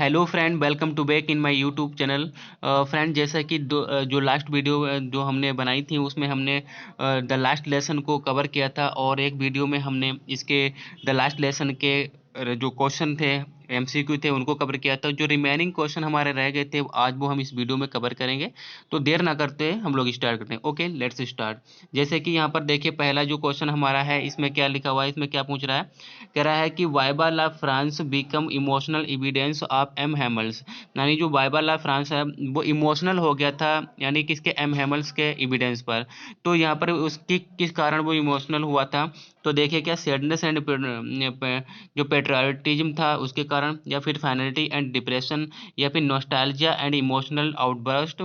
Hello friend, welcome to back in my YouTube channel. Friend, जैसा कि जो last video जो हमने बनाई थी उसमें हमने द लास्ट लेसन को कवर किया था, और एक वीडियो में हमने इसके द लास्ट लेसन के जो क्वेश्चन थे, एमसीक्यू थे, उनको कवर किया था। जो रिमेनिंग क्वेश्चन हमारे रह गए थे आज वो हम इस वीडियो में कवर करेंगे। तो देर ना करते हम लोग स्टार्ट करते हैं। Okay, let's start. जैसे कि यहाँ पर देखिए, पहला जो क्वेश्चन हमारा है इसमें क्या लिखा हुआ है, इसमें क्या पूछ रहा है। कह रहा है कि bible of France become emotional evidence of M Hamel's. यानी जो बाइबल ऑफ फ्रांस है वो इमोशनल हो गया था, यानी किसके, एम हेमल्स के एविडेंस पर। तो यहाँ पर उसकी किस कारण वो इमोशनल हुआ था। तो देखिए, क्या सैडनेस एंड जो पेट्रियाटिज्म था उसके कारण, या फिर फैनिटी एंड डिप्रेशन, या फिर नॉस्टैल्जिया एंड इमोशनल आउटबर्स्ट।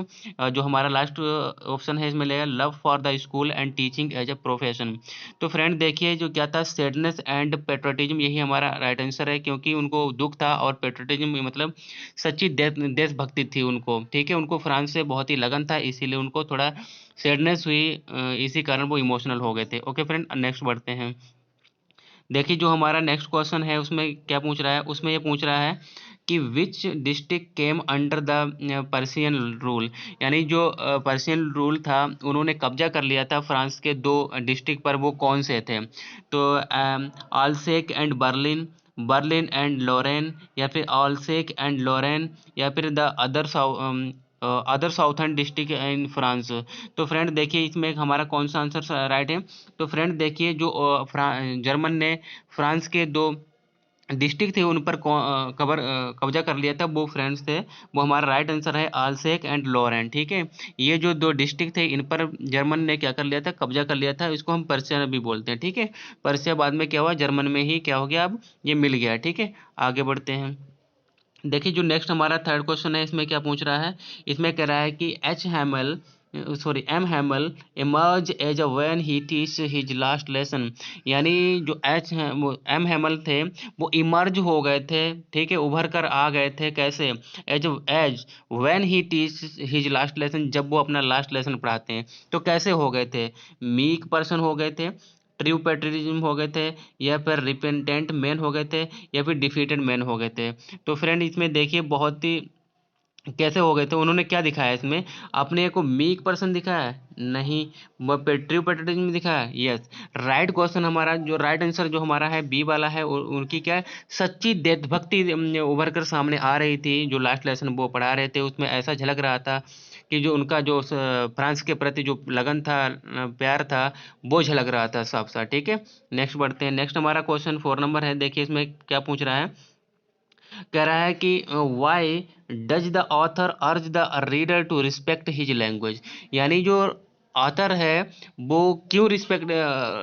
जो हमारा लास्ट ऑप्शन है इसमें लेगा love for the school and teaching as a profession. तो फ्रेंड देखिए, जो क्या था, सैडनेस एंड पेट्रियोटिज्म, यही हमारा राइट आंसर है, क्योंकि उनको दुख था, और पेट्रियोटिज्म मतलब सच्ची देशभक्ति थी उनको। ठीक है, उनको फ्रांस से बहुत ही लगन था, इसीलिए उनको थोड़ा सैडनेस हुई, इसी कारण वो इमोशनल हो गए थे। ओके फ्रेंड, नेक्स्ट बढ़ते हैं। देखिए, जो हमारा नेक्स्ट क्वेश्चन है उसमें क्या पूछ रहा है, उसमें ये पूछ रहा है कि which district came under the Persian rule. यानी जो पर्सियन रूल था, उन्होंने कब्जा कर लिया था फ्रांस के दो डिस्ट्रिक्ट पर, वो कौन से थे। तो Alsace and Berlin, Berlin and Lorraine, या फिर आल्सेक एंड लॉरेन, या फिर the other southern district in France. तो फ्रेंड देखिए, इसमें हमारा कौन सा आंसर राइट है। तो फ्रेंड देखिए, जो जर्मन ने फ्रांस के दो डिस्ट्रिक्ट थे उन पर कब्जा कर लिया था, वो फ्रेंड्स थे। वो हमारा राइट आंसर है, आल्सेक एंड लॉरेन। ठीक है, ये जो दो डिस्ट्रिक्ट थे इन पर जर्मन ने क्या कर लिया था, कब्जा कर लिया था। इसको हम पर्शिया भी बोलते हैं। ठीक है, पर्शिया बाद में क्या हुआ, जर्मन में ही क्या हो गया, अब ये मिल गया। ठीक है, आगे बढ़ते हैं। देखिए, जो नेक्स्ट हमारा थर्ड क्वेश्चन है इसमें क्या पूछ रहा है। इसमें कह रहा है कि M Hamel emerge as a when he teach his last lesson. यानी जो एम हैमल थे वो इमर्ज हो गए थे। ठीक है, उभर कर आ गए थे, कैसे, as when he teach his last lesson, जब वो अपना लास्ट लेसन पढ़ाते हैं। तो कैसे हो गए थे, मीक पर्सन हो गए थे, ट्रू पेट्रियटिज्म हो गए थे, या फिर रिपेंटेंट मैन हो गए थे, या फिर डिफीटेड मैन हो गए थे। तो फ्रेंड इसमें देखिए, बहुत ही कैसे हो गए थे, उन्होंने क्या दिखाया इसमें, अपने को मीक पर्सन दिखाया है, नहीं। वो ट्रू पेट्रियटिज्म दिखाया है, यस। राइट क्वेश्चन हमारा, जो राइट आंसर जो हमारा है बी वाला है, उनकी क्या है, सच्ची देशभक्ति उभर कर सामने आ रही थी। जो लास्ट लेसन वो पढ़ा रहे थे उसमें ऐसा झलक रहा था कि जो उनका जो फ्रांस के प्रति जो लगन था, प्यार था, वो झलक रहा था साफ साफ। ठीक है, नेक्स्ट बढ़ते हैं। नेक्स्ट हमारा क्वेश्चन 4 नंबर है। देखिए, इसमें क्या पूछ रहा है। कह रहा है कि why does the author urge the reader to respect his language. यानी जो ऑथर है वो क्यों रिस्पेक्ट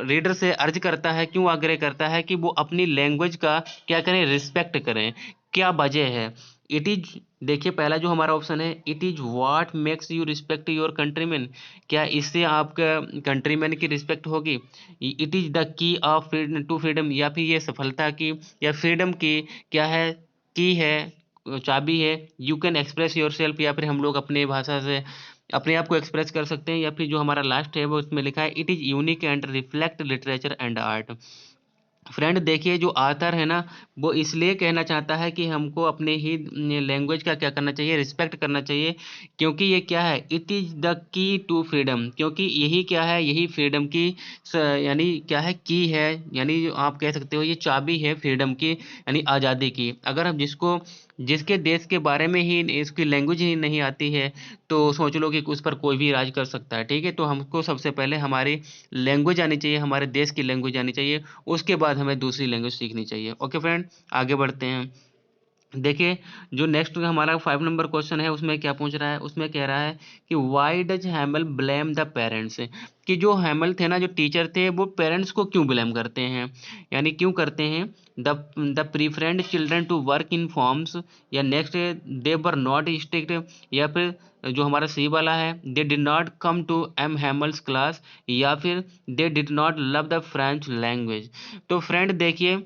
रीडर से अर्ज करता है, क्यों आग्रह करता है कि वो अपनी लैंग्वेज का क्या करें, रिस्पेक्ट करें। क्या वजह है। इट इज, देखिए पहला जो हमारा ऑप्शन है, it is what makes you respect your countryman. क्या इससे आपका कंट्रीमैन की रिस्पेक्ट होगी। It is the key of to freedom, या फिर ये सफलता की या फ्रीडम की क्या है, की है, चाबी है। You can express your self, या फिर हम लोग अपने भाषा से अपने आप को एक्सप्रेस कर सकते हैं। या फिर जो हमारा लास्ट है वो उसमें लिखा है, it is unique and reflect literature and art. Friend देखिए, जो आथर है ना, वो इसलिए कहना चाहता है कि हमको अपने ही लैंग्वेज का क्या करना चाहिए, रिस्पेक्ट करना चाहिए। क्योंकि ये क्या है, it is the key to freedom, क्योंकि यही क्या है, यही फ्रीडम की यानी क्या है, की है। यानी जो आप कह सकते हो ये चाबी है फ्रीडम की, यानी आज़ादी की। अगर हम जिसके देश के बारे में ही इसकी लैंग्वेज ही नहीं आती है, तो सोच लो कि उस पर कोई भी राज कर सकता है। ठीक है, तो हमको सबसे पहले हमारी लैंग्वेज आनी चाहिए, हमारे देश की लैंग्वेज आनी चाहिए, उसके बाद हमें दूसरी लैंग्वेज सीखनी चाहिए। ओके फ्रेंड, आगे बढ़ते हैं। देखिए, जो नेक्स्ट हमारा 5 नंबर क्वेश्चन है उसमें क्या पूछ रहा है, उसमें कह रहा है कि why does हैमल blame the parents. कि जो हैमल थे ना, जो टीचर थे, वो पेरेंट्स को क्यों ब्लेम करते हैं, यानी क्यों करते हैं। The the preferred children to work in farms, या next they were not strict, या फिर जो हमारा सी वाला है, they did not come to M Hamel's class, या फिर they did not love the French language. तो फ्रेंड देखिए,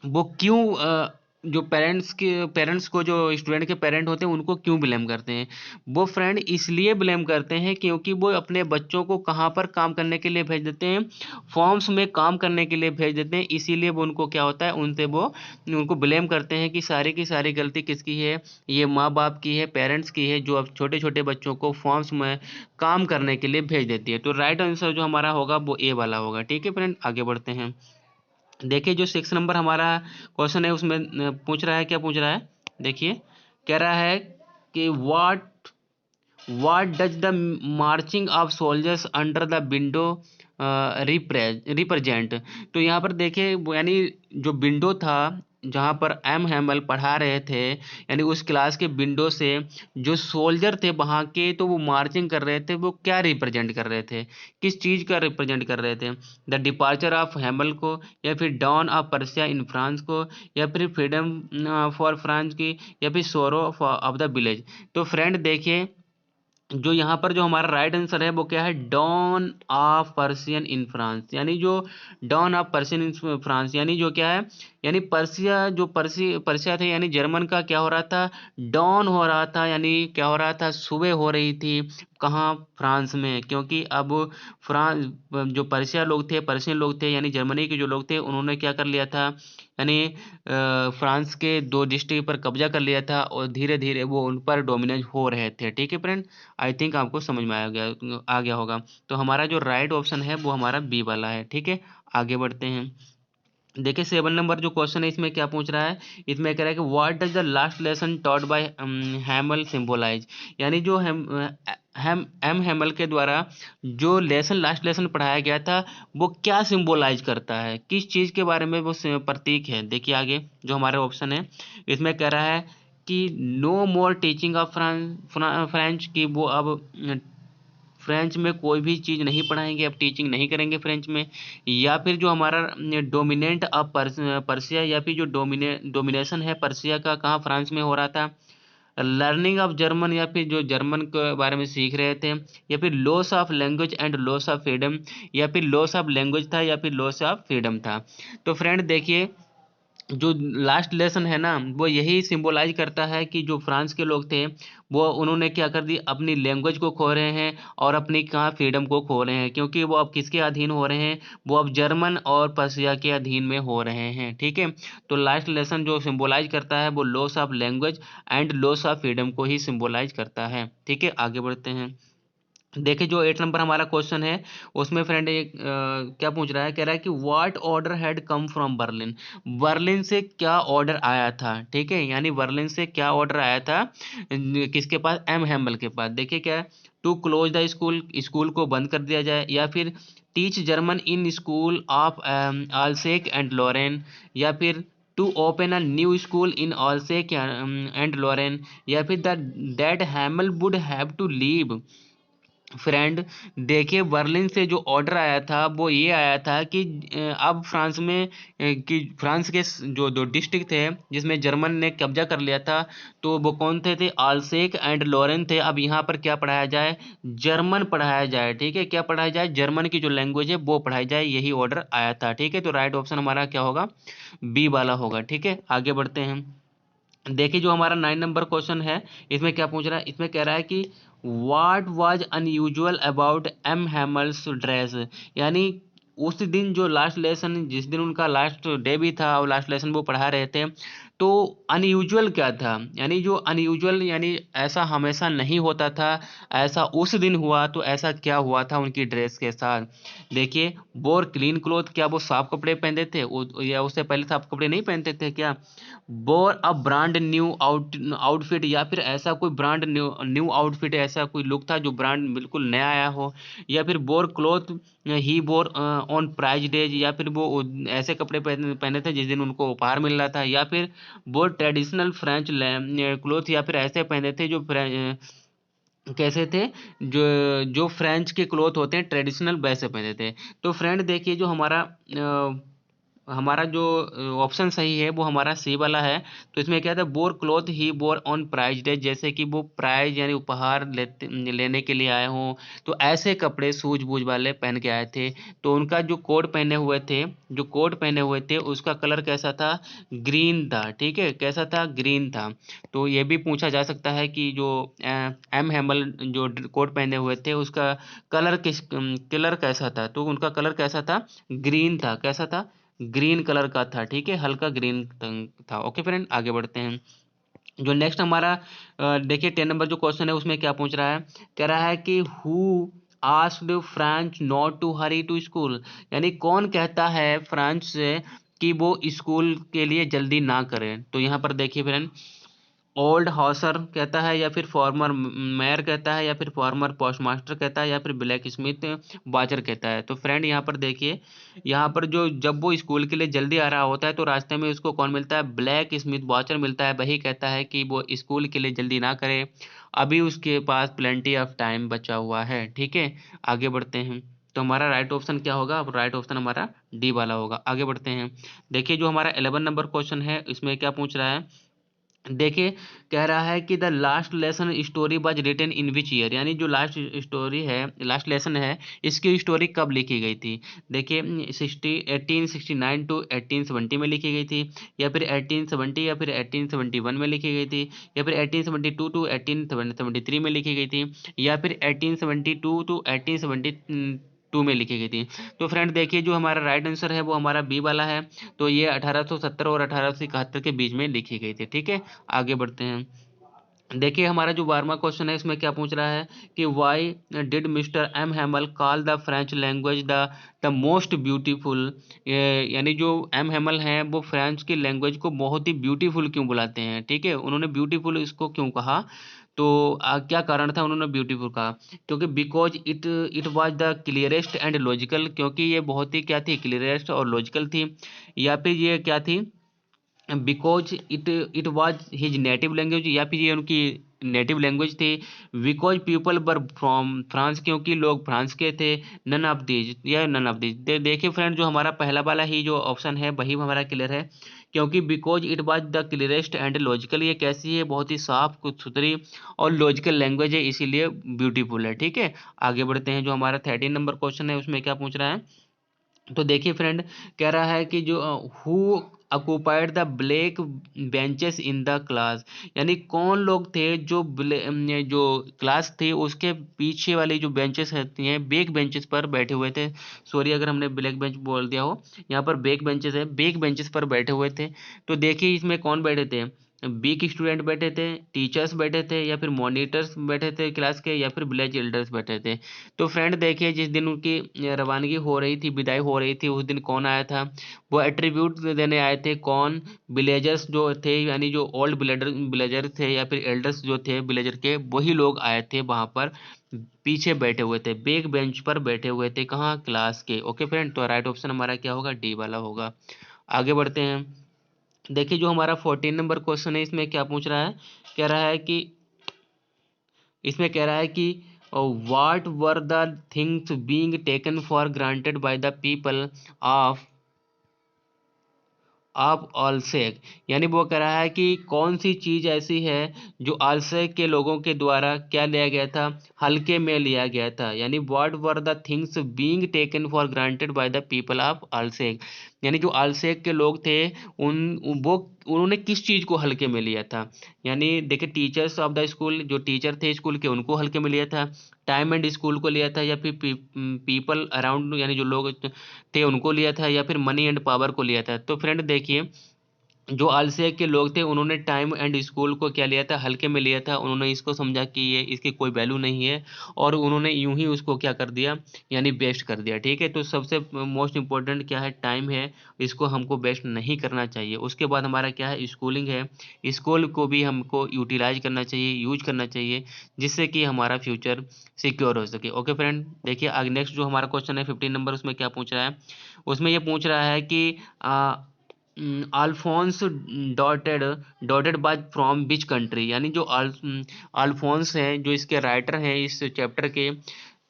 वो क्यों जो पेरेंट्स को जो स्टूडेंट के पेरेंट होते हैं उनको क्यों ब्लेम करते हैं? वो फ्रेंड इसलिए ब्लेम करते हैं क्योंकि वो अपने बच्चों को कहाँ पर काम करने के लिए भेज देते हैं, फॉर्म्स में काम करने के लिए भेज देते हैं। इसीलिए वो उनको क्या होता है, उनसे वो उनको ब्लेम करते हैं कि सारी की सारी गलती किसकी है, ये माँ बाप की है, पेरेंट्स की है, जो अब छोटे छोटे बच्चों को फॉर्म्स में काम करने के लिए भेज देती है। तो राइट आंसर जो हमारा होगा वो ए वाला होगा। ठीक है फ्रेंड, आगे बढ़ते हैं। देखिए जो 6 नंबर हमारा क्वेश्चन है उसमें पूछ रहा है, क्या पूछ रहा है, देखिए कह रहा है कि what does the marching of soldiers under the window represent. तो यहाँ पर देखिए यानी जो विंडो था जहाँ पर एम हैमल पढ़ा रहे थे, यानी उस क्लास के विंडो से जो सोल्जर थे वहाँ के, तो वो मार्चिंग कर रहे थे, वो क्या रिप्रेजेंट कर रहे थे, किस चीज़ का रिप्रेजेंट कर रहे थे? द डिपार्चर ऑफ हैमल को, या फिर dawn of Persia in France को, या फिर फ्रीडम फॉर फ्रांस की, या फिर सोरो ऑफ द विलेज। तो फ्रेंड देखिए जो यहाँ पर जो हमारा राइट आंसर है वो क्या है, dawn of Persian in France, यानी जो dawn of Persian in France, यानी जो क्या है, यानी पर्सिया जो पर्सिया थे, यानी जर्मन का क्या हो रहा था, डॉन हो रहा था, यानी क्या हो रहा था, सुबह हो रही थी। कहाँ, फ्रांस में, क्योंकि अब फ्रांस जो पर्सिया लोग थे, पर्शियन लोग थे, यानी जर्मनी के जो लोग थे, उन्होंने क्या कर लिया था, यानी फ्रांस के 2 डिस्ट्रिक्ट पर कब्जा कर लिया था और धीरे धीरे वो उन पर डोमिनेट हो रहे थे। ठीक है फ्रेंड, आई थिंक आपको समझ में आ गया होगा। तो हमारा जो राइट ऑप्शन है वो हमारा बी वाला है। ठीक है, आगे बढ़ते हैं। देखिए 7 नंबर जो क्वेश्चन है इसमें क्या पूछ रहा है, इसमें कह रहा है कि what does the last lesson taught by Hamel symbolize, यानी जो एम हैमल के द्वारा जो लेसन लास्ट लेसन पढ़ाया गया था वो क्या सिंबलाइज करता है, किस चीज़ के बारे में वो प्रतीक है। देखिए आगे जो हमारे ऑप्शन है इसमें कह रहा है कि no more teaching of French, की वो अब फ्रेंच में कोई भी चीज़ नहीं पढ़ाएंगे, अब टीचिंग नहीं करेंगे फ्रेंच में। या फिर जो हमारा डोमिनेंट ऑफ पर्सिया, या फिर जो डोमिनेशन है पर्सिया का कहाँ, फ्रांस में हो रहा था। लर्निंग ऑफ जर्मन, या फिर जो जर्मन के बारे में सीख रहे थे। या फिर loss of language and loss of freedom, या फिर लॉस ऑफ लैंग्वेज था, या फिर लॉस ऑफ फ्रीडम था। तो फ्रेंड देखिए जो लास्ट लेसन है ना वो यही सिंबलाइज करता है कि जो फ्रांस के लोग थे वो उन्होंने क्या कर दी, अपनी लैंग्वेज को खो रहे हैं और अपनी कहाँ फ्रीडम को खो रहे हैं, क्योंकि वो अब किसके अधीन हो रहे हैं, वो अब जर्मन और पर्शिया के अधीन में हो रहे हैं। ठीक है, तो लास्ट लेसन जो सिंबलाइज करता है वो loss of language and loss of freedom को ही सिंबलाइज करता है। ठीक है, आगे बढ़ते हैं। देखिए जो 8 नंबर हमारा क्वेश्चन है उसमें फ्रेंड एक क्या पूछ रहा है, कह रहा है कि what order had come from Berlin, Berlin से क्या ऑर्डर आया था। ठीक है, यानी बर्लिन से क्या ऑर्डर आया था, किसके पास, एम हैमल के पास। देखिए क्या है, to close the school, school को बंद कर दिया जाए, या फिर teach German in school of Alsace and Lorraine, या फिर to open a new school in Alsace and Lorraine, या फिर the that Hamel would have to leave. Friend देखिए बर्लिन से जो ऑर्डर आया था वो ये आया था कि अब फ्रांस में कि फ्रांस के जो 2 डिस्ट्रिक्ट थे जिसमें जर्मन ने कब्जा कर लिया था, तो वो कौन थे आल्सेक एंड लॉरेन थे। अब यहाँ पर क्या पढ़ाया जाए, जर्मन पढ़ाया जाए। ठीक है, क्या पढ़ाया जाए, जर्मन की जो लैंग्वेज है वो पढ़ाई जाए, यही ऑर्डर आया था। ठीक है, तो राइट ऑप्शन हमारा क्या होगा, बी वाला होगा। ठीक है, आगे बढ़ते हैं। देखिए जो हमारा 9 नंबर क्वेश्चन है इसमें क्या पूछ रहा है, इसमें कह रहा है कि what was unusual about M Hamel's dress, यानी उस दिन जो लास्ट लेसन, जिस दिन उनका लास्ट डे भी था और लास्ट लेसन वो पढ़ा रहे थे, तो अनयूजुअल क्या था, यानी जो अनयूजुअल यानी ऐसा हमेशा नहीं होता था, ऐसा उस दिन हुआ, तो ऐसा क्या हुआ था उनकी ड्रेस के साथ। देखिए बोर क्लीन क्लोथ, क्या वो साफ कपड़े पहनते थे, या उससे पहले साफ कपड़े नहीं पहनते थे क्या। Bore a brand new outfit, या फिर ऐसा कोई ब्रांड न्यू आउटफिट, ऐसा कोई लुक था जो ब्रांड बिल्कुल नया आया हो। या फिर bore cloth he bore on prize days, या फिर वो ऐसे कपड़े पहने पहने थे जिस दिन उनको उपहार मिल रहा था। या फिर बोर ट्रेडिशनल फ्रेंच क्लोथ, या फिर ऐसे पहने थे जो कैसे थे, जो जो फ्रेंच के क्लोथ होते हैं ट्रेडिशनल वैसे पहने थे। तो फ्रेंड देखिए जो हमारा हमारा जो ऑप्शन सही है वो हमारा सी वाला है। तो इसमें क्या था, bore cloth he bore on prize day, जैसे कि वो प्राइज यानी उपहार लेने के लिए आए हों, तो ऐसे कपड़े सूझबूझ वाले पहन के आए थे। तो उनका जो कोट पहने हुए थे, जो कोट पहने हुए थे उसका कलर कैसा था, ग्रीन था। ठीक है, कैसा था, ग्रीन था। तो ये भी पूछा जा सकता है कि जो एम हैमल जो कोट पहने हुए थे उसका कलर कैसा था, तो उनका कलर कैसा था, ग्रीन था। कैसा था, ग्रीन कलर का था। ठीक है, हल्का ग्रीन था। ओके फ्रेंड, आगे बढ़ते हैं। जो नेक्स्ट हमारा देखिए 10 नंबर जो क्वेश्चन है उसमें क्या पूछ रहा है, कह रहा है कि who asked Franz not to hurry to school, यानी कौन कहता है फ्रांस से कि वो स्कूल के लिए जल्दी ना करें। तो यहाँ पर देखिए फ्रेंड, ओल्ड हॉसर कहता है, या फिर फॉर्मर मेयर कहता है, या फिर फॉर्मर पोस्टमास्टर कहता है, या फिर ब्लैक स्मिथ वाचर कहता है। तो फ्रेंड यहाँ पर देखिए, यहाँ पर जो जब वो स्कूल के लिए जल्दी आ रहा होता है तो रास्ते में उसको कौन मिलता है, ब्लैक स्मिथ वाचर मिलता है। वही कहता है कि वो स्कूल के लिए जल्दी ना करे, अभी उसके पास प्लेंटी ऑफ टाइम बचा हुआ है। ठीक है, आगे बढ़ते हैं। तो हमारा राइट ऑप्शन क्या होगा, राइट ऑप्शन हमारा डी वाला होगा। आगे बढ़ते हैं। देखिए जो हमारा 11 नंबर क्वेश्चन है इसमें क्या पूछ रहा है, देखिए कह रहा है कि the last lesson story was written in which year, यानी जो लास्ट स्टोरी है, लास्ट लेसन है, इसकी स्टोरी कब लिखी गई थी। देखिए 1869 टू 1870 में लिखी गई थी, या फिर 1870, या फिर 1871 में लिखी गई थी, या फिर 1872 टू 1873 में लिखी गई थी, या फिर 1872 टू 1872 में लिखी गई थी। तो फ्रेंड देखिए जो हमारा राइट आंसर है वो हमारा बी वाला है। तो ये 1870 और 1871 के बीच में लिखी गई थी। ठीक है, आगे बढ़ते हैं। देखिए हमारा जो 12वां क्वेश्चन है इसमें क्या पूछ रहा है कि why did mister M Hamel call the French language the most beautiful, यानी जो एम हैमल हैं वो फ्रेंच की लैंग्वेज को बहुत ही ब्यूटीफुल क्यों बुलाते हैं। ठीक है, उन्होंने ब्यूटीफुल इसको क्यों कहा, तो क्या कारण था उन्होंने ब्यूटीफुल कहा, क्योंकि because it was the clearest and logical, क्योंकि ये बहुत ही क्या थी, क्लियरेस्ट और लॉजिकल थी, या फिर ये क्या थी, because it was his native language, या फिर ये उनकी नेटिव लैंग्वेज थी, because people were from France, क्योंकि लोग फ्रांस के थे, नन ऑफ दीज, या नन ऑफ दीज। देखिए फ्रेंड जो हमारा पहला वाला ही जो ऑप्शन है वही हमारा क्लियर है, क्योंकि because it was the clearest and logical, ये कैसी है, बहुत ही साफ कुछ सुथरी और लॉजिकल लैंग्वेज है, इसीलिए ब्यूटीफुल है। ठीक है, आगे बढ़ते हैं। जो हमारा 13 नंबर क्वेश्चन है उसमें क्या पूछ रहा है, तो देखिए फ्रेंड कह रहा है कि जो who occupied the black benches in the class, यानी कौन लोग थे जो जो क्लास थी उसके पीछे वाली जो बेंचेस रहती हैं, बैक बेंचेस पर बैठे हुए थे। सॉरी अगर हमने ब्लैक बेंच बोल दिया हो, यहाँ पर बैक बेंचेस है, बैक बेंचेस पर बैठे हुए थे। तो देखिए इसमें कौन बैठे थे, वीक स्टूडेंट बैठे थे, टीचर्स बैठे थे, या फिर मॉनिटर्स बैठे थे क्लास के, या फिर विलेज एल्डर्स बैठे थे। तो फ्रेंड देखिए जिस दिन उनकी रवानगी हो रही थी, विदाई हो रही थी, उस दिन कौन आया था, वो एट्रीब्यूट देने आए थे, कौन, विलेजर्स जो थे, यानी जो ओल्ड विलेजर थे, या फिर एल्डर्स जो थे विलेजर के, वही लोग आए थे वहां पर, पीछे बैठे हुए थे, बैक बेंच पर बैठे हुए थे, कहाँ, क्लास के। ओके फ्रेंड, तो राइट ऑप्शन हमारा क्या होगा, डी वाला होगा। आगे बढ़ते हैं। देखिए जो हमारा 14 नंबर क्वेश्चन है इसमें क्या पूछ रहा है, कह रहा है कि, इसमें कह रहा है कि what were the things being taken for granted by the people of of Alsace, यानी वो कह रहा है कि कौन सी चीज ऐसी है जो आलसेक के लोगों के द्वारा क्या लिया गया था, हल्के में लिया गया था। यानी what were the things being taken for granted by the people of Alsace, यानी जो आलसेक के लोग थे वो उन्होंने किस चीज को हल्के में लिया था। यानी देखिए टीचर्स ऑफ द स्कूल, जो टीचर थे स्कूल के, उनको हल्के में लिया था, टाइम एंड स्कूल को लिया था, या फिर पीपल अराउंड यानी जो लोग थे उनको लिया था, या फिर मनी एंड पावर को लिया था। तो फ्रेंड देखिए जो आलसेक के लोग थे उन्होंने टाइम एंड स्कूल को क्या लिया था, हल्के में लिया था। उन्होंने इसको समझा कि ये इसकी कोई वैल्यू नहीं है, और उन्होंने यूं ही उसको क्या कर दिया, यानी वेस्ट कर दिया। ठीक है, तो सबसे मोस्ट इंपॉर्टेंट क्या है, टाइम है, इसको हमको वेस्ट नहीं करना चाहिए। उसके बाद हमारा क्या है, स्कूलिंग है, स्कूल को भी हमको यूटिलाइज करना चाहिए, यूज करना चाहिए, जिससे कि हमारा फ्यूचर सिक्योर हो सके। ओके फ्रेंड, देखिए आगे नेक्स्ट जो हमारा क्वेश्चन है 15 नंबर, उसमें क्या पूछ रहा है, उसमें ये पूछ रहा है कि Alphonse Daudet Daudet by from which country, यानी जो अल्फोंस हैं जो इसके राइटर हैं इस चैप्टर के,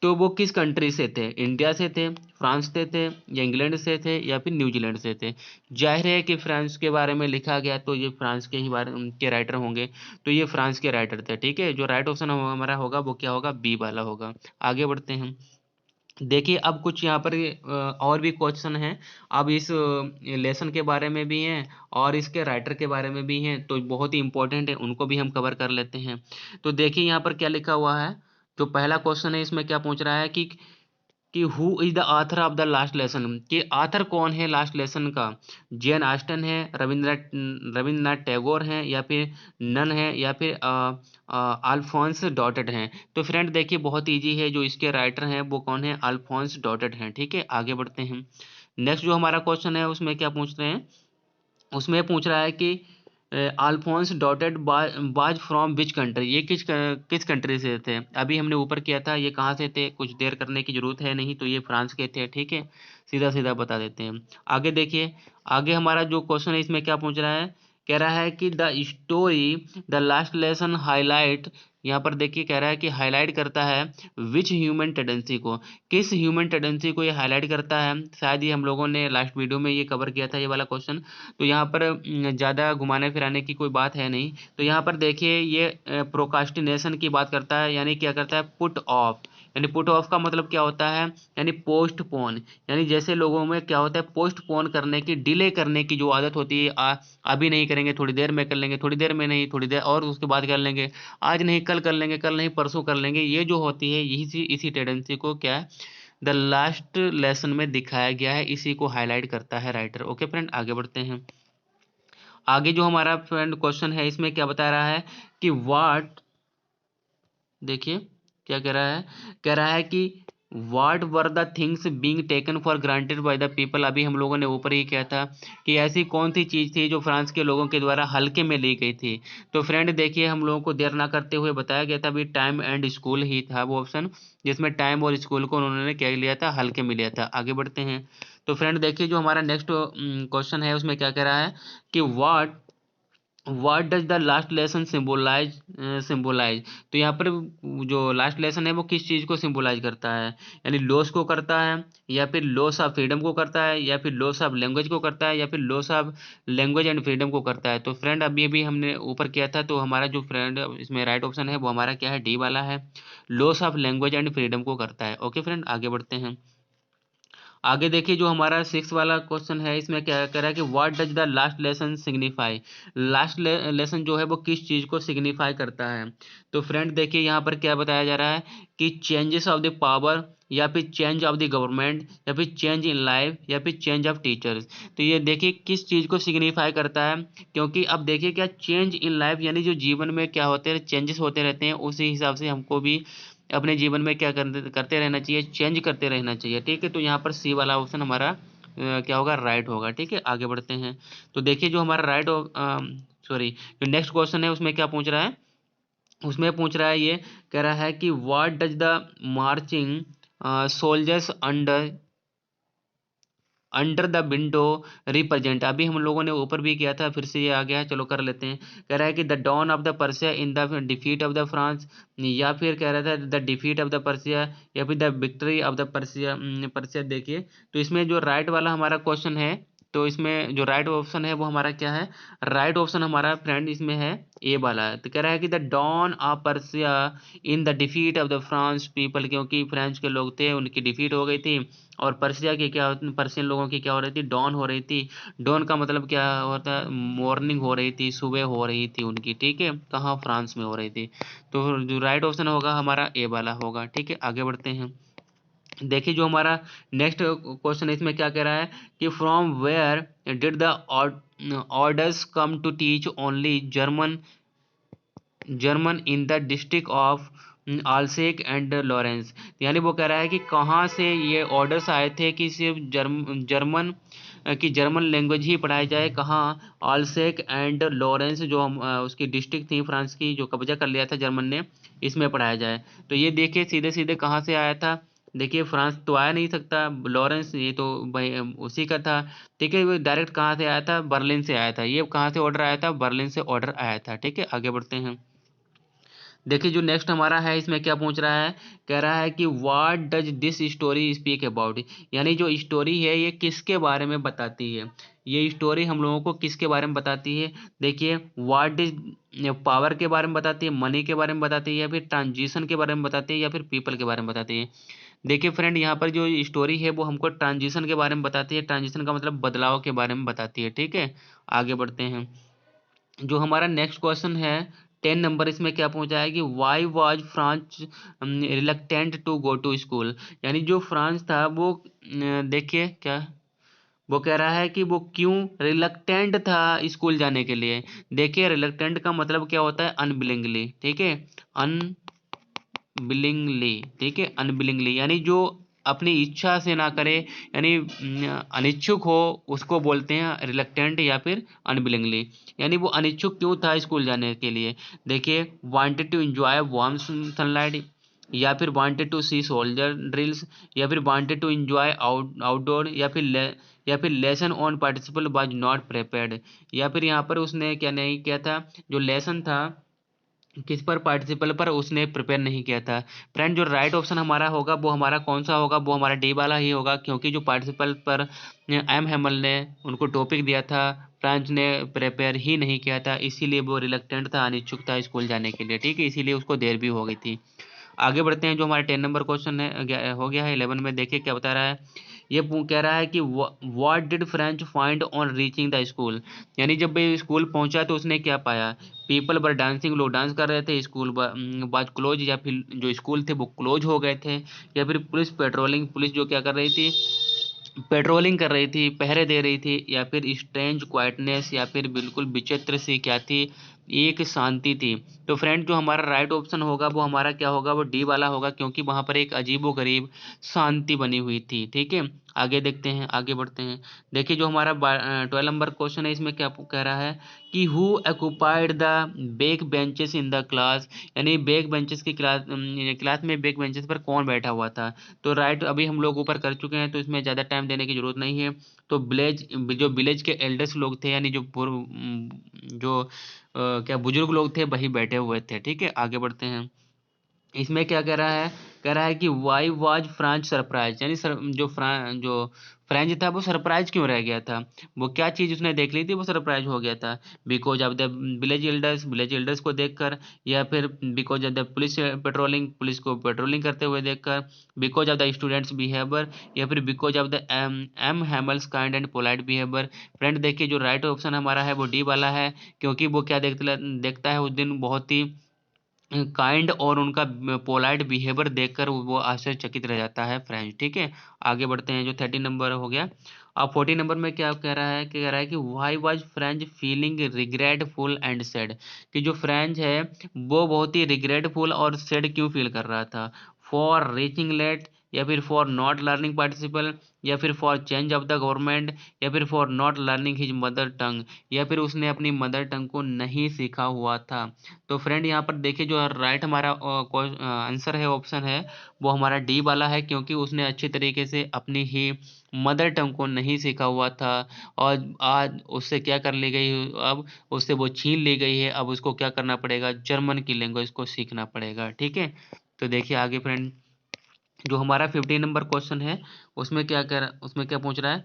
तो वो किस कंट्री से थे? इंडिया से थे, फ्रांस से थे, या इंग्लैंड से थे, या फिर न्यूजीलैंड से थे? जाहिर है कि फ्रांस के बारे में लिखा गया तो ये फ्रांस के ही बारे के राइटर होंगे, तो ये फ्रांस के राइटर थे। ठीक है, जो राइट ऑप्शन हमारा होगा वो क्या होगा? बी वाला होगा। आगे बढ़ते हैं। देखिए अब कुछ यहाँ पर और भी क्वेश्चन हैं। अब इस लेसन के बारे में भी हैं और इसके राइटर के बारे में भी हैं, तो बहुत ही इंपॉर्टेंट है, उनको भी हम कवर कर लेते हैं। तो देखिए यहाँ पर क्या लिखा हुआ है। जो पहला क्वेश्चन है इसमें क्या पूछ रहा है कि who is the author of the last lesson, कि ऑथर कौन है लास्ट लेसन का? जेन ऑस्टन है, रविंद्रनाथ टैगोर हैं, या फिर नन है, या फिर अल्फोंस डॉटेट हैं? तो फ्रेंड देखिए बहुत इजी है, जो इसके राइटर हैं वो कौन है? अल्फोंस डॉटेट हैं। ठीक है, आगे बढ़ते हैं। नेक्स्ट जो हमारा क्वेश्चन है उसमें क्या पूछ रहे हैं? उसमें पूछ रहा है कि अल्फोंस डॉटेड बाज फ्रॉम विच कंट्री, ये किस कंट्री से थे? अभी हमने ऊपर किया था, ये कहाँ से थे? कुछ देर करने की जरूरत है नहीं, तो ये फ्रांस के थे। ठीक है, सीधा सीधा बता देते हैं। आगे देखिए, आगे हमारा जो क्वेश्चन है इसमें क्या पूछ रहा है? कह रहा है कि the story the last lesson highlight, यहाँ पर देखिए कह रहा है कि हाईलाइट करता है विच ह्यूमन टेंडेंसी को, किस ह्यूमन टेंडेंसी को ये हाईलाइट करता है? शायद ये हम लोगों ने लास्ट वीडियो में ये कवर किया था, ये वाला क्वेश्चन। तो यहाँ पर ज़्यादा घुमाने फिराने की कोई बात है नहीं। तो यहाँ पर देखिए ये प्रोकास्टिनेशन की बात करता है, यानी क्या करता है? Put off. यानी पुट ऑफ का मतलब क्या होता है? यानी पोस्टपोन। यानी जैसे लोगों में क्या होता है? पोस्टपोन करने की, डिले करने की जो आदत होती है, अभी नहीं करेंगे, थोड़ी देर में कर लेंगे, थोड़ी देर में नहीं, थोड़ी देर और उसके बाद कर लेंगे, आज नहीं कल कर लेंगे, कल नहीं परसों कर लेंगे, ये जो होती है यही इसी टेंडेंसी को क्या है? द लास्ट लेसन में दिखाया गया है, इसी को हाईलाइट करता है राइटर। ओके फ्रेंड, आगे बढ़ते हैं। आगे जो हमारा फ्रेंड क्वेश्चन है इसमें क्या बता रहा है कि व्हाट, देखिए क्या कह रहा है? कह रहा है कि what were the things being taken for granted by the people, अभी हम लोगों ने ऊपर ही किया था कि ऐसी कौन सी चीज़ थी जो फ्रांस के लोगों के द्वारा हल्के में ली गई थी? तो फ्रेंड देखिए हम लोगों को देर ना करते हुए बताया गया था, अभी टाइम एंड स्कूल ही था वो ऑप्शन, जिसमें टाइम और स्कूल को उन्होंने क्या लिया था? हल्के में लिया था। आगे बढ़ते हैं। तो फ्रेंड देखिए जो हमारा नेक्स्ट क्वेश्चन है उसमें क्या कह रहा है कि what does the last lesson symbolise, तो यहाँ पर जो लास्ट लेसन है वो किस चीज़ को सिंबोलाइज करता है? यानी लॉस को करता है, या फिर लॉस ऑफ फ्रीडम को करता है, या फिर लॉस ऑफ लैंग्वेज को करता है, या फिर loss of language and freedom को करता है? तो फ्रेंड अभी अभी हमने ऊपर किया था, तो हमारा जो फ्रेंड इसमें राइट ऑप्शन है वो हमारा क्या है? डी वाला है, loss of language and freedom को करता है। ओके फ्रेंड, आगे बढ़ते हैं। आगे देखिए जो हमारा सिक्स वाला क्वेश्चन है इसमें क्या कह रहा है कि what does the last lesson signify, last lesson जो है वो किस चीज़ को सिग्निफाई करता है? तो फ्रेंड देखिए यहाँ पर क्या बताया जा रहा है कि चेंजेस ऑफ द पावर, या फिर चेंज ऑफ द गवर्नमेंट, या फिर चेंज इन लाइफ, या फिर चेंज ऑफ टीचर्स। तो ये देखिए किस चीज़ को सिग्निफाई करता है, क्योंकि अब देखिए क्या चेंज इन लाइफ, यानी जो जीवन में क्या होते हैं, चेंजेस होते रहते हैं, उसी हिसाब से हमको भी अपने जीवन में क्या करते करते रहना चाहिए? चेंज करते रहना चाहिए। ठीक है, तो यहाँ पर सी वाला ऑप्शन हमारा क्या होगा? राइट होगा। ठीक है, आगे बढ़ते हैं। तो देखिए जो हमारा सॉरी, जो नेक्स्ट क्वेश्चन है उसमें क्या पूछ रहा है? उसमें पूछ रहा है, ये कह रहा है कि what does the marching soldiers under the window represent, अभी हम लोगों ने ऊपर भी किया था, फिर से ये आ गया है, चलो कर लेते हैं। कह रहा है कि the dawn of the Persia in the defeat of the France, या फिर कह रहा था the defeat of the Persia, या फिर the victory of the Persia. Persia देखिए, तो इसमें जो राइट वाला हमारा क्वेश्चन है, तो इसमें जो राइट ऑप्शन है वो हमारा क्या है? राइट ऑप्शन हमारा फ्रेंड इसमें है ए वाला है। तो कह रहा है कि the dawn of Persia in the defeat of the France people, क्योंकि फ्रेंच के लोग थे उनकी डिफीट हो गई थी, और पर्सिया की क्या पर्शियन लोगों की क्या हो रही थी? डॉन हो रही थी। डॉन का मतलब क्या होता है? मॉर्निंग हो रही थी, सुबह हो रही थी उनकी। ठीक है, कहाँ? फ्रांस में हो रही थी। तो जो राइट ऑप्शन होगा हमारा ए वाला होगा। ठीक है, आगे बढ़ते हैं। देखिए जो हमारा नेक्स्ट क्वेश्चन है इसमें क्या कह रहा है कि from where did the orders come to teach only German German in the district of Alsace and Lorraine, यानी वो कह रहा है कि कहाँ से ये ऑर्डर्स आए थे कि सिर्फ जर्मन की जर्मन लैंग्वेज ही पढ़ाई जाए, कहाँ? आल्सेक एंड लॉरेंस जो उसकी डिस्ट्रिक्ट थी फ्रांस की, जो कब्जा कर लिया था जर्मन ने, इसमें पढ़ाया जाए। तो ये देखिए सीधे सीधे कहाँ से आया था? देखिए फ्रांस तो आया नहीं सकता, लॉरेंस ये तो भाई उसी का था। ठीक है, वो डायरेक्ट कहाँ से आया था? बर्लिन से आया था। ये कहाँ से ऑर्डर आया था? बर्लिन से ऑर्डर आया था। ठीक है, आगे बढ़ते हैं। देखिए जो नेक्स्ट हमारा है इसमें क्या पूछ रहा है, कह रहा है कि what does this story speak about, यानी जो स्टोरी है ये किसके बारे में बताती है, ये स्टोरी हम लोगों को किसके बारे में बताती है। देखिए व्हाट इज पावर के बारे में बताती है, मनी के बारे में बताती है, या फिर ट्रांजिशन के बारे में बताती है, या फिर पीपल के बारे में बताती है। देखिए फ्रेंड यहाँ पर जो स्टोरी है वो हमको ट्रांजिशन के बारे में बताती है, ट्रांजिशन का मतलब बदलाव के बारे में बताती है। ठीक है, आगे बढ़ते हैं। जो हमारा नेक्स्ट क्वेश्चन है 10 नंबर, इसमें क्या पूछा है कि why was Franz reluctant to go to school, यानी जो फ्रांस था वो देखिए क्या वो कह रहा है कि वो क्यों रिलक्टेंट था स्कूल जाने के लिए। देखिए रिलक्टेंट का मतलब क्या होता है, अनबिलिंगली। ठीक है, अनबिलिंगली, ठीक है, अनबिलिंगली यानी जो अपनी इच्छा से ना करे, यानी अनिच्छुक हो, उसको बोलते हैं रिलक्टेंट या फिर अनबिलिंगली। यानी वो अनिच्छुक क्यों था स्कूल जाने के लिए। देखिए wanted to enjoy warm sunlight, या फिर wanted to see soldier drills, या फिर वांटेड टू एंजॉय आउटडोर, या फिर lesson on participle was not prepared, या फिर यहाँ पर उसने क्या नहीं किया था, जो लेसन था किस पर, पार्टिसिपल पर, उसने प्रिपेयर नहीं किया था। फ्रेंड जो राइट ऑप्शन हमारा होगा वो हमारा कौन सा होगा, वो हमारा डी वाला ही होगा, क्योंकि जो पार्टिसिपल पर एम हेमल ने उनको टॉपिक दिया था, फ्रांस ने प्रिपेयर ही नहीं किया था, इसीलिए वो रिलक्टेंट था, अनिच्छुक था स्कूल जाने के लिए। ठीक है, इसीलिए उसको देर भी हो गई थी। आगे बढ़ते हैं। जो हमारा 10 नंबर क्वेश्चन है हो गया है 11 में। देखिए क्या बता रहा है, ये कह रहा है कि what did French find on reaching the school, यानी जब ये स्कूल पहुंचा तो उसने क्या पाया। पीपल वर डांसिंग, लोग डांस कर रहे थे, स्कूल बाज क्लोज, या फिर जो स्कूल थे वो क्लोज हो गए थे, या फिर पुलिस पेट्रोलिंग, पुलिस जो क्या कर रही थी, पेट्रोलिंग कर रही थी, पहरे दे रही थी, या फिर स्ट्रेंज क्वाइटनेस, या फिर बिल्कुल विचित्र सी क्या थी, एक शांति थी। तो फ्रेंड जो हमारा राइट ऑप्शन होगा वो हमारा क्या होगा, वो डी वाला होगा, क्योंकि वहां पर एक अजीबो गरीब शांति बनी हुई थी। ठीक है, आगे देखते हैं, आगे बढ़ते हैं। देखिए जो हमारा 12 नंबर क्वेश्चन है, इसमें क्या कह रहा है कि who occupied the back benches in the class, यानी बैक बेंचेस की क्लास में बैक बेंचेस पर कौन बैठा हुआ था। तो राइट अभी हम लोग ऊपर कर चुके हैं, तो इसमें ज़्यादा टाइम देने की जरूरत नहीं है। तो विलेज के एल्डर्स लोग थे, यानी जो जो क्या बुजुर्ग लोग थे वही बैठे हुए थे। ठीक है, आगे बढ़ते हैं। इसमें क्या कह रहा है, कह रहा है कि वाई वाज फ्रांच सरप्राइज, यानी जो फ्रेंच था वो सरप्राइज क्यों रह गया था, वो क्या चीज़ उसने देख ली थी वो सरप्राइज हो गया था। Because of the village elders को देखकर, या फिर because of the police patrolling, police को पेट्रोलिंग करते हुए देखकर, because of the students behaviour, या फिर because of the M Hamel's kind and polite behaviour. Friend देखिए जो राइट ऑप्शन हमारा है वो डी वाला है, क्योंकि वो क्या देखता है उस दिन बहुत ही काइंड और उनका पोलाइट बिहेवियर देखकर वो आश्चर्यचकित रह जाता है फ्रेंच। ठीक है, आगे बढ़ते हैं। जो 13 नंबर हो गया। अब 14 नंबर में क्या कह रहा है, कह रहा है कि why was French feeling regretful and sad, कि जो फ्रेंच है वो बहुत ही रिग्रेटफुल और सैड क्यों फील कर रहा था। फॉर रीचिंग लेट, या फिर फॉर नॉट लर्निंग पार्टिसिपल, या फिर for change of the government, या फिर for not learning his mother tongue, या फिर उसने अपनी मदर टंग को नहीं सीखा हुआ था। तो फ्रेंड यहाँ पर देखिए जो राइट हमारा आंसर है, ऑप्शन है, वो हमारा डी वाला है, क्योंकि उसने अच्छे तरीके से अपनी ही मदर टंग को नहीं सीखा हुआ था, और आज उससे क्या कर ली गई, अब उससे वो छीन ली गई है, अब उसको क्या करना पड़ेगा, जर्मन की लैंग्वेज को सीखना पड़ेगा। ठीक है, तो देखिए आगे फ्रेंड। जो हमारा 15 नंबर क्वेश्चन है उसमें क्या पूछ रहा है।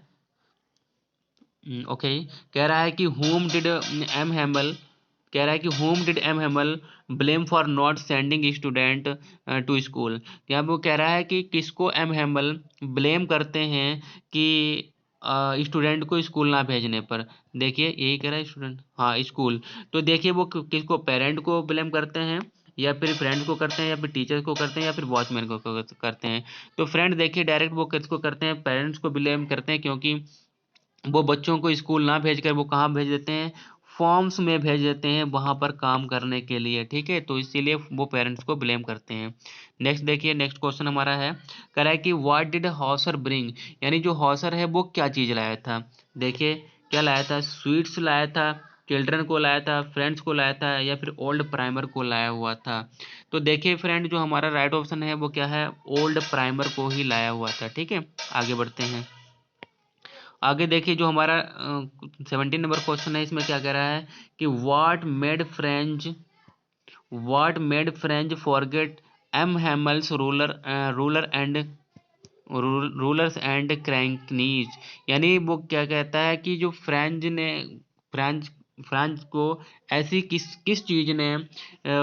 ओके, कह रहा है कि होम डिड एम हेमल, कह रहा है कि whom did M Hamel blame for not sending student to school. यहाँ पे वो कह रहा है कि किसको एम हेमल ब्लेम करते हैं कि स्टूडेंट को स्कूल ना भेजने पर। देखिए यही कह रहा है स्टूडेंट, हाँ स्कूल। तो देखिए वो किसको, पेरेंट को ब्लेम करते हैं, या फिर फ्रेंड को करते हैं, या फिर टीचर को करते हैं, या फिर वॉचमैन को करते हैं। तो फ्रेंड देखिए डायरेक्ट वो किसको करते हैं, पेरेंट्स को ब्लेम करते हैं, क्योंकि वो बच्चों को स्कूल ना भेजकर वो कहाँ भेज देते हैं, फॉर्म्स में भेज देते हैं, वहाँ पर काम करने के लिए। ठीक है, तो इसीलिए वो पेरेंट्स को ब्लेम करते हैं। नेक्स्ट देखिए, नेक्स्ट क्वेश्चन हमारा है, कह रहा है कि व्हाट डिड हॉसर ब्रिंग, यानी जो हॉसर है वो क्या चीज़ लाया था। देखिए क्या लाया था, स्वीट्स लाया था, चिल्ड्रन को लाया था, फ्रेंड्स को लाया था, या फिर ओल्ड प्राइमर को लाया हुआ था। तो देखिए फ्रेंड जो हमारा राइट ऑप्शन है वो क्या है, ओल्ड प्राइमर को ही लाया हुआ था। ठीक है, आगे बढ़ते हैं। आगे देखिए जो हमारा 17 नंबर क्वेश्चन है, इसमें क्या कह रहा है कि what made French what made French forget M Hamel's rulers and crankiness. यानी वो क्या कहता है कि जो फ्रेंच फ्रांस को ऐसी किस किस चीज ने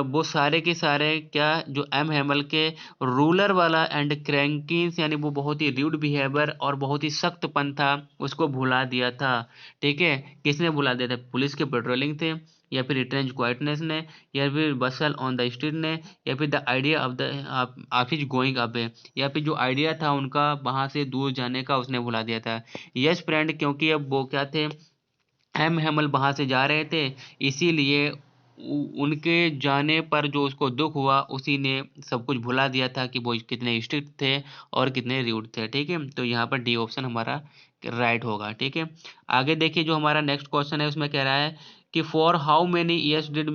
वो सारे के सारे क्या जो एम हैमल के रूलर वाला एंड क्रैंकीस यानी वो बहुत ही र्यूड बिहेवियर और बहुत ही सख्तपन था उसको भुला दिया था। ठीक है, किसने भुला दिया था? पुलिस के पेट्रोलिंग थे, या फिर रिट्रेंच क्वाइटनेस ने, या फिर बसल ऑन द स्ट्रीट ने, या फिर the idea of the of his going away, या फिर जो आइडिया था उनका वहां से दूर जाने का उसने भुला दिया था। यस फ्रेंड, क्योंकि अब वो क्या थे, एम हैमल वहां से जा रहे थे, इसीलिए उनके जाने पर जो उसको दुख हुआ उसी ने सब कुछ भुला दिया था कि वो कितने स्ट्रिक्ट थे और कितने रूड थे। ठीक है, तो यहाँ पर डी ऑप्शन हमारा राइट होगा। ठीक है, आगे देखिए जो हमारा नेक्स्ट क्वेश्चन है उसमें कह रहा है कि for how many years did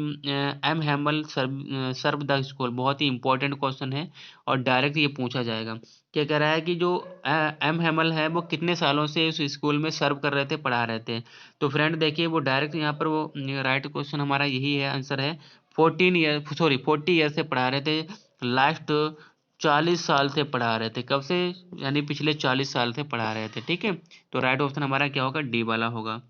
M Hamel serve the school. बहुत ही इंपॉर्टेंट क्वेश्चन है और डायरेक्ट ये पूछा जाएगा। क्या कह रहा है कि जो एम हैमल है वो कितने सालों से उस स्कूल में सर्व कर रहे थे, पढ़ा रहे थे। तो फ्रेंड देखिए वो डायरेक्ट यहाँ पर वो राइट क्वेश्चन हमारा यही है, आंसर है 40 ईयर से पढ़ा रहे थे। लास्ट 40 साल से पढ़ा रहे थे। कब से? यानी पिछले 40 साल से पढ़ा रहे थे। ठीक है, तो राइट ऑप्शन हमारा क्या होगा? डी वाला होगा।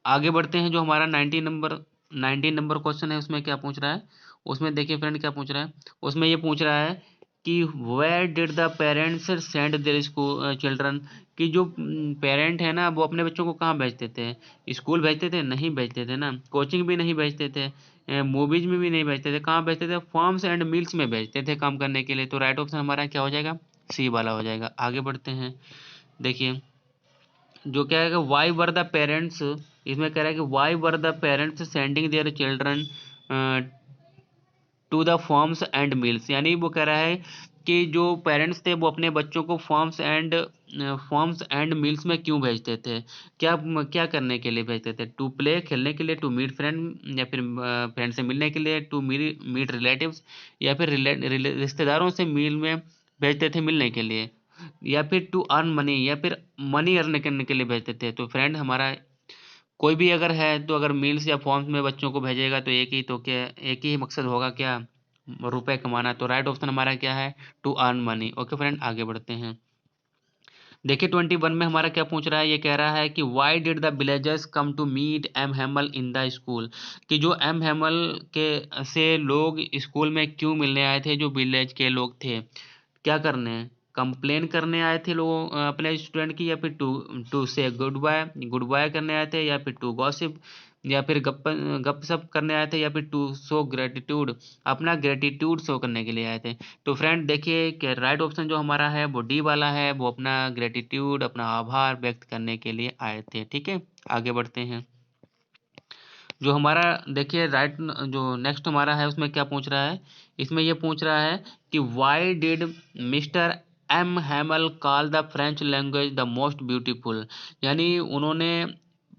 आगे बढ़ते हैं, जो हमारा 19 नंबर क्वेश्चन है उसमें क्या पूछ रहा है, उसमें देखिए फ्रेंड क्या पूछ रहा है। उसमें ये पूछ रहा है कि where did the parents send their school children. कि जो पेरेंट है ना वो अपने बच्चों को कहाँ भेजते थे? स्कूल भेजते थे? नहीं भेजते थे ना। कोचिंग भी नहीं भेजते थे, मूवीज में भी नहीं भेजते थे। कहाँ भेजते थे? फार्म्स एंड मिल्स में भेजते थे काम करने के लिए। तो राइट ऑप्शन हमारा क्या हो जाएगा? सी वाला हो जाएगा। आगे बढ़ते हैं, देखिए जो क्या है कि वाई वर द पेरेंट्स, इसमें कह रहा है कि why were the parents sending their children to the farms and mills. यानी वो कह रहा है कि जो पेरेंट्स थे वो अपने बच्चों को फॉर्म्स एंड मिल्स में क्यों भेजते थे? क्या क्या करने के लिए भेजते थे? टू प्ले, खेलने के लिए, टू मीट फ्रेंड, या फिर फ्रेंड से मिलने के लिए, टू मीट रिलेटिव्स, या फिर रिश्तेदारों से मील में भेजते थे मिलने के लिए, या फिर टू अर्न मनी, या फिर मनी अर्न करने के लिए भेजते थे। तो फ्रेंड हमारा कोई भी अगर है तो अगर मील्स या फॉर्म्स में बच्चों को भेजेगा तो एक ही मकसद होगा, क्या? रुपए कमाना। तो राइट ऑप्शन हमारा क्या है? To earn money. Okay friend, आगे बढ़ते हैं। देखिए 21 में हमारा क्या पूछ रहा है, ये कह रहा है कि why did the villagers come to meet M Hamel in the school. कि जो एम हैमल के से लोग स्कूल में क्यों मिलने आए थे, जो विलेज के लोग थे? क्या करने? कंप्लेन करने आए थे लोग अपने स्टूडेंट की, या फिर टू टू से गुड बाय करने आए थे, या फिर टू गॉसिप, या फिर गप सप करने आए थे, या फिर टू शो ग्रेटिट्यूड, अपना ग्रेटिट्यूड शो करने के लिए आए थे। तो फ्रेंड देखिए कि राइट ऑप्शन जो हमारा है वो डी वाला है, वो अपना ग्रेटिट्यूड, अपना आभार व्यक्त करने के लिए आए थे। ठीक है, आगे बढ़ते हैं। जो हमारा देखिए राइट जो नेक्स्ट हमारा है उसमें क्या पूछ रहा है, इसमें ये पूछ रहा है कि why did mister M Hamel call the French language the most beautiful. यानी उन्होंने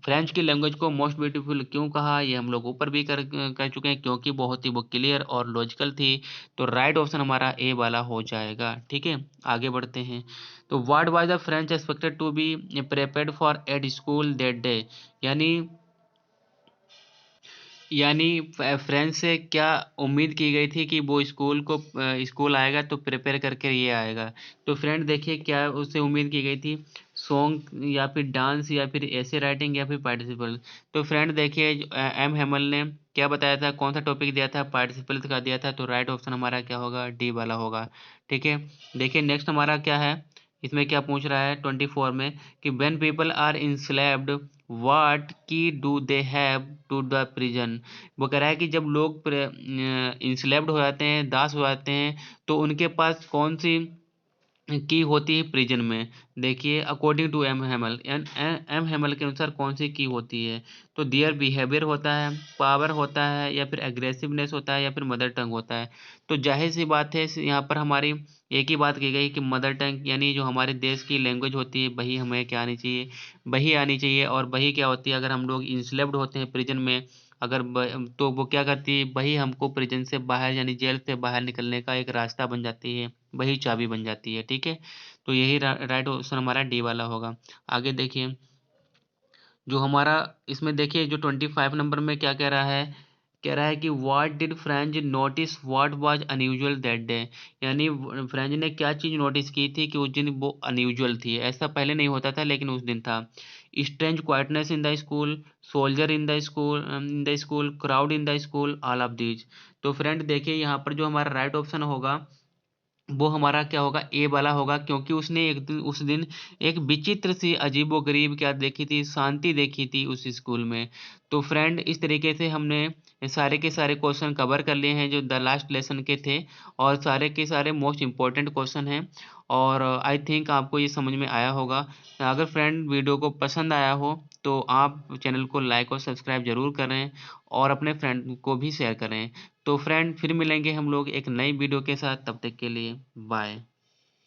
फ्रेंच की लैंग्वेज को मोस्ट ब्यूटीफुल क्यों कहा, ये हम लोग ऊपर भी कर चुके हैं, क्योंकि बहुत ही वो क्लियर और लॉजिकल थी। तो राइट ऑप्शन हमारा ए वाला हो जाएगा। ठीक है, आगे बढ़ते हैं। तो what was the French expected to be prepared for at school that day. यानी यानी फ्रेंच से क्या उम्मीद की गई थी कि वो स्कूल आएगा तो प्रिपेयर करके ये आएगा। तो फ्रेंड देखिए क्या उससे उम्मीद की गई थी, सॉन्ग या फिर डांस या फिर ऐसे राइटिंग या फिर पार्टिसिपल। तो फ्रेंड देखिए एम हेमल ने क्या बताया था, कौन सा टॉपिक दिया था? पार्टिसिपल का दिया था। तो राइट ऑप्शन हमारा क्या होगा? डी वाला होगा। ठीक है, देखिए नेक्स्ट हमारा क्या है, इसमें क्या पूछ रहा है 24 में कि when people are enslaved what key do they have to the prison. वो कह रहा है कि जब लोग इंस्लेव्ड हो जाते हैं, दास हो जाते हैं, तो उनके पास कौन सी की होती है प्रिजन में? देखिए according to M Hemal, M Hemal के अनुसार कौन सी की होती है? तो दियर बिहेवियर होता है, पावर होता है, या फिर एग्रेसिवनेस होता है, या फिर मदर टंग होता है। तो जाहिर सी बात है यहाँ पर हमारी एक ही बात की गई कि मदर टंग यानी जो हमारे देश की लैंग्वेज होती है वही हमें क्या आनी चाहिए, वही आनी चाहिए। और वही क्या होती है, अगर हम लोग इंस्लेव्ड होते हैं प्रिजन में, तो वो क्या करती है, वही हमको प्रिजन से बाहर यानी जेल से बाहर निकलने का एक रास्ता बन जाती है, वही चाबी बन जाती है। ठीक है, तो यही राइट ऑप्शन हमारा डी वाला होगा। आगे देखिए जो हमारा इसमें देखिए जो 25 नंबर में क्या कह रहा है कह रहा है कि what did French notice what was unusual that day, यानी फ्रेंच ने क्या चीज़ नोटिस की थी कि उस दिन वो अनयूजुअल थी, ऐसा पहले नहीं होता था लेकिन उस दिन था। Strange quietness in the school, soldier in the school, crowd in the school, all of these. तो फ्रेंड देखिए यहाँ पर जो हमारा राइट ऑप्शन होगा वो हमारा क्या होगा, ए वाला होगा, क्योंकि उसने उस दिन एक विचित्र सी अजीबोगरीब क्या देखी थी, शांति देखी थी उस स्कूल में। तो फ्रेंड इस तरीके से हमने सारे के सारे क्वेश्चन कवर कर लिए हैं जो द लास्ट लेसन के थे, और सारे के सारे मोस्ट इम्पोर्टेंट क्वेश्चन हैं, और आई थिंक आपको ये समझ में आया होगा। अगर फ्रेंड वीडियो को पसंद आया हो तो आप चैनल को लाइक और सब्सक्राइब जरूर करें, और अपने फ्रेंड को भी शेयर करें। तो फ्रेंड फिर मिलेंगे हम लोग एक नई वीडियो के साथ, तब तक के लिए बाय।